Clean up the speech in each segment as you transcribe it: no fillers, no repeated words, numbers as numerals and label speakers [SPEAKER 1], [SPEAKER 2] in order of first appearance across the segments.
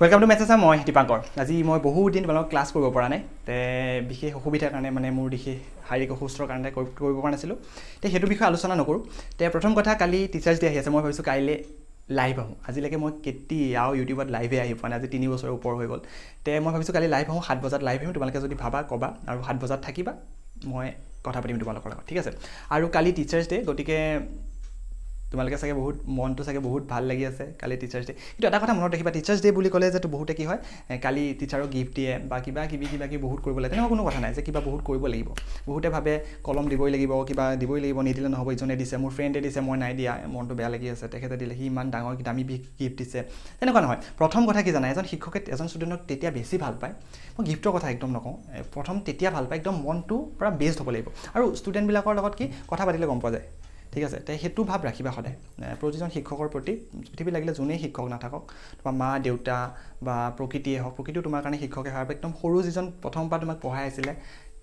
[SPEAKER 1] Welcome to MATHSASSAM, মই দীপাংকৰ। আজি মই বহুত দিন তোমালোকক ক্লাছ কৰিব পৰা নাই। তে বিশেষ অসুবিধাৰ কাৰণে মানে মোৰ বিশেষ শাৰীৰিক অসুস্থৰ কাৰণে কৰিব পৰা নাছিলোঁ। তে সেইটো বিষয়ে আলোচনা নকৰোঁ। তে প্ৰথম কথা কালি টিচাৰ্ছ ডে আহি আছে। মই ভাবিছোঁ কাইলৈ লাইভ আহোঁ। আজিলৈকে মই কেতিয়াও ইউটিউবত লাইভে আহি পোৱা নাই। আজি 3 বছৰৰ ওপৰ হৈ গ'ল। তে মই ভাবিছোঁ কালি লাইভ আহোঁ, 7 বজাত লাইভ আহিম। তোমালোকে যদি ভাবা ক'বা আৰু 7 বজাত থাকিবা, মই কথা পাতিম তোমালোকৰ লগত, ঠিক আছে? আৰু কালি টিচাৰ্ছ ডে, গতিকে তোমালোকে চাগে বহুত মনটো চাগে বহুত ভাল লাগি আছে কালি টিচাৰ্ছ ডে। কিন্তু এটা কথা মনত ৰাখিবা, টিচাৰ্ছ ডে বুলি ক'লে যে বহুতে কি হয় কালি টিচাৰক গিফ্ট দিয়ে বা কিবা কিবি বহুত কৰিব লাগে, তেনেকুৱা কোনো কথা নাই যে কিবা বহুত কৰিব লাগিব। বহুতে ভাবে কলম দিবই লাগিব, কিবা দিবই লাগিব, নিদিলে নহ'ব, ইজনে দিছে, মোৰ ফ্ৰেণ্ডে দিছে, মই নাই দিয়া, মনটো বেয়া লাগি আছে, তেখেতে দিলে, সি ইমান ডাঙৰ দামী গিফ্ট দিছে, তেনেকুৱা নহয়। প্ৰথম কথা কি জানা, এজন শিক্ষকে এজন ষ্টুডেণ্টক তেতিয়া বেছি ভাল পায়। মই গিফ্টৰ কথা একদম নকওঁ, প্ৰথম তেতিয়া ভাল পায়, একদম মনটো পূৰা বেষ্ট হ'ব লাগিব। আৰু ষ্টুডেণ্টবিলাকৰ লগত কি কথা পাতিলে গম পোৱা যায়, ঠিক আছে? তে সেইটো ভাৱ ৰাখিবা সদায় প্ৰতিজন শিক্ষকৰ প্ৰতি। পৃথিৱী লাগিলে যোনেই শিক্ষক নাথাকক, তোমাৰ মা দেউতা বা প্ৰকৃতিয়ে হওক, প্ৰকৃতিও তোমাৰ কাৰণে শিক্ষকে হয়। একদম সৰু যিজন প্ৰথম পৰা তোমাক পঢ়াই আছিলে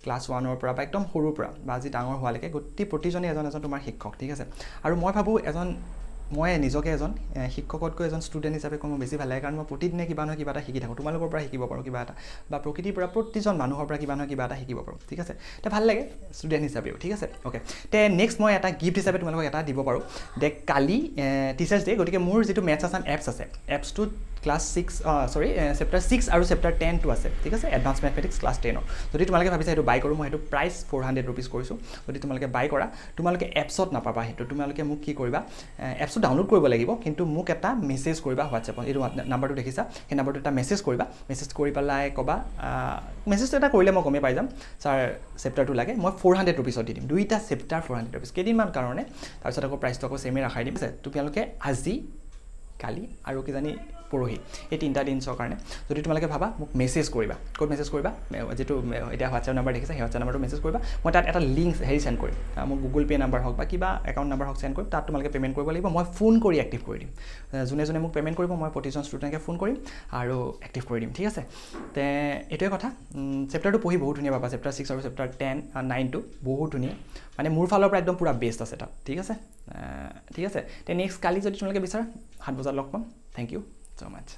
[SPEAKER 1] ক্লাছ 1ৰ পৰা বা একদম সৰুৰ পৰা বা আজি ডাঙৰ হোৱালৈকে প্ৰতিজনে এজন তোমাৰ শিক্ষক, ঠিক আছে? আৰু মই ভাবোঁ মই নিজকে এজন শিক্ষকতকৈ এজন ষ্টুডেণ্ট হিচাপে মোৰ বেছি ভাল লাগে, কাৰণ মই প্ৰতিদিনে কিবা নহয় কিবা এটা শিকি থাকোঁ। তোমালোকৰ পৰা শিকিব পাৰোঁ কিবা এটা, বা প্ৰকৃতিৰ পৰা প্ৰতিজন মানুহৰ পৰা কিবা নহয় কিবা এটা শিকিব পাৰোঁ, ঠিক আছে? তে ভাল লাগে ষ্টুডেণ্ট হিচাপেও, ঠিক আছে? অ'কে, তে নেক্সট মই এটা গিফ্ট হিচাপে তোমালোকক এটা দিব পাৰোঁ। কালি টিচাৰ্ছ ডে, গতিকে মোৰ যিটো মেথছ আছাম এপছ আছে, এপছটোত ক্লাছ 6 চেপ্টাৰ 6 আৰু চেপ্টাৰ 10টো আছে, ঠিক আছে? এডভান্স মেথমেটিক্স ক্লাছ 10ৰ। যদি তোমালোকে ভাবিছা সেইটো বাই কৰোঁ, মই সেইটো প্ৰাইচ 400 ৰুপিজ কৰিছোঁ। যদি তোমালোকে বাই কৰা, তোমালোকে এপছত নাপাবা সেইটো। তোমালোকে মোক কি কৰিবা, এপছটো ডাউনলোড কৰিব লাগিব, কিন্তু মোক এটা মেছেজ কৰিবা হোৱাটছএপত। এইটো নাম্বাৰটো দেখিছা, সেই নাম্বাৰটো এটা মেছেজ কৰিবা। মেছেজ কৰি পেলাই ক'বা, মেছেজটো এটা কৰিলে মই গমেই পাই যাম ছাৰ চেপ্টাৰটো লাগে, মই 400 ৰুপিছত দি দিম। দুইটা চেপ্টাৰ 400 ৰুপিজ, কেইদিনমান কাৰণে। তাৰপিছত আকৌ প্ৰাইচটো আকৌ ছেমেই ৰাখাই দিম। তোমালোকে আজি, কালি আৰু কিজানি পৰহি, এই 3টা দিনৰ কাৰণে যদি তোমালোকে ভাবা, মোক মেছেজ কৰিবা। ক'ত মেছেজ কৰিবা, যিটো এতিয়া হোৱাটছএপ নাম্বাৰ দেখিছা, সেই হোৱাটছএপ নাম্বাৰটো মেছেজ কৰিবা। মই তাত এটা লিংক চেণ্ড কৰিম, মোৰ গুগল পে' নাম্বাৰ হওক বা কিবা একাউণ্ট নাম্বাৰ হওক চেণ্ড কৰিম। তাত তোমালোকে পে'মেণ্ট কৰিব লাগিব। মই ফোন কৰি এক্টিভ কৰি দিম। যোনে যোনে মোক পে'মেণ্ট কৰিব, মই প্ৰতিজন ষ্টুডেণ্টকে ফোন কৰিম আৰু এক্টিভ কৰি দিম, ঠিক আছে? তে এইটোৱে কথা। চেপ্টাৰটো পঢ়ি বহুত ধুনীয়া পাবা। চেপ্টাৰ 6 আৰু চেপ্টাৰ 9টো বহুত ধুনীয়া, মানে মোৰ ফালৰ পৰা একদম পূৰা বেষ্ট আছে তাত, ঠিক আছে? ঠিক আছে, তে নেক্সট কালি যদি তোমালোকে বিচাৰা 7 বজাত লগ পাম। Thank you so' much.